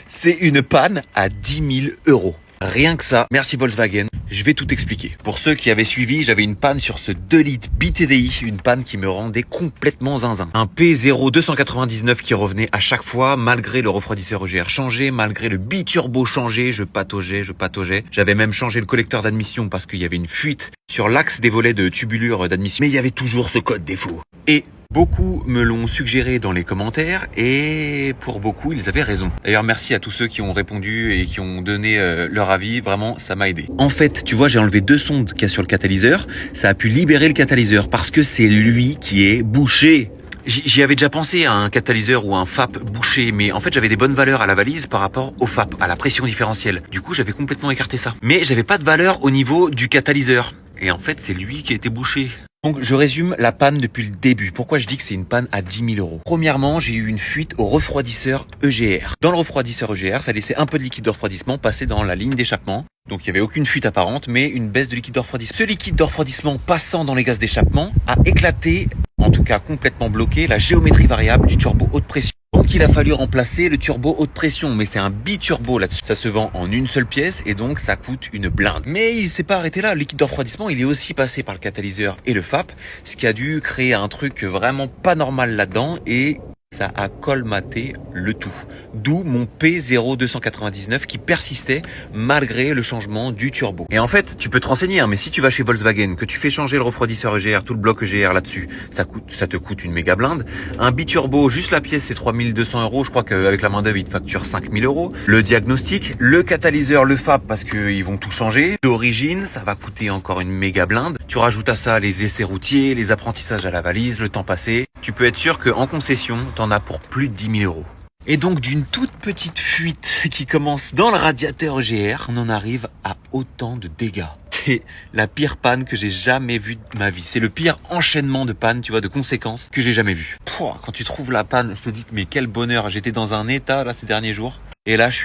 C'est une panne à 10 000 euros. Rien que ça, merci Volkswagen, je vais tout expliquer. Pour ceux qui avaient suivi, j'avais une panne sur ce 2 litres BTDI, une panne qui me rendait complètement zinzin. Un P0 299 qui revenait à chaque fois, malgré le refroidisseur EGR changé, malgré le biturbo changé, je pataugeais. J'avais même changé le collecteur d'admission parce qu'il y avait une fuite sur l'axe des volets de tubulure d'admission. Mais il y avait toujours ce code défaut. Et beaucoup me l'ont suggéré dans les commentaires et pour beaucoup, ils avaient raison. D'ailleurs, merci à tous ceux qui ont répondu et qui ont donné leur avis. Vraiment, ça m'a aidé. En fait, tu vois, j'ai enlevé 2 sondes qu'il y a sur le catalyseur. Ça a pu libérer le catalyseur parce que c'est lui qui est bouché. J'y avais déjà pensé à un catalyseur ou un FAP bouché, mais en fait j'avais des bonnes valeurs à la valise par rapport au FAP, à la pression différentielle. Du coup j'avais complètement écarté ça. Mais j'avais pas de valeur au niveau du catalyseur. Et en fait c'est lui qui a été bouché. Donc je résume la panne depuis le début. Pourquoi je dis que c'est une panne à 10 000 euros? Premièrement, j'ai eu une fuite au refroidisseur EGR. Dans le refroidisseur EGR, ça laissait un peu de liquide de refroidissement passer dans la ligne d'échappement. Donc il n'y avait aucune fuite apparente, mais une baisse de liquide de refroidissement. Ce liquide de refroidissement passant dans les gaz d'échappement a éclaté, en tout cas complètement bloqué, la géométrie variable du turbo haute pression. Donc il a fallu remplacer le turbo haute pression, mais c'est un biturbo là-dessus. Ça se vend en une seule pièce et donc ça coûte une blinde. Mais il s'est pas arrêté là. Le liquide de refroidissement, il est aussi passé par le catalyseur et le FAP, ce qui a dû créer un truc vraiment pas normal là-dedans et ça a colmaté le tout. D'où mon P0 299 qui persistait malgré le changement du turbo. Et en fait, tu peux te renseigner, mais si tu vas chez Volkswagen, que tu fais changer le refroidisseur EGR, tout le bloc EGR là-dessus, ça te coûte une méga blinde. Un biturbo, juste la pièce, c'est 3200 euros. Je crois qu'avec la main d'œuvre, ils te facturent 5000 euros. Le diagnostic, le catalyseur, le FAP, parce qu'ils vont tout changer. D'origine, ça va coûter encore une méga blinde. Tu rajoutes à ça les essais routiers, les apprentissages à la valise, le temps passé. Tu peux être sûr qu'en concession, t'en as pour plus de 10 000 euros. Et donc d'une toute petite fuite qui commence dans le radiateur EGR, on en arrive à autant de dégâts. C'est la pire panne que j'ai jamais vue de ma vie. C'est le pire enchaînement de pannes, tu vois, de conséquences que j'ai jamais vu. Quand tu trouves la panne, je te dis mais quel bonheur. J'étais dans un état là ces derniers jours. Et là je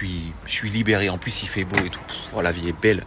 suis libéré. En plus il fait beau et tout. La vie est belle.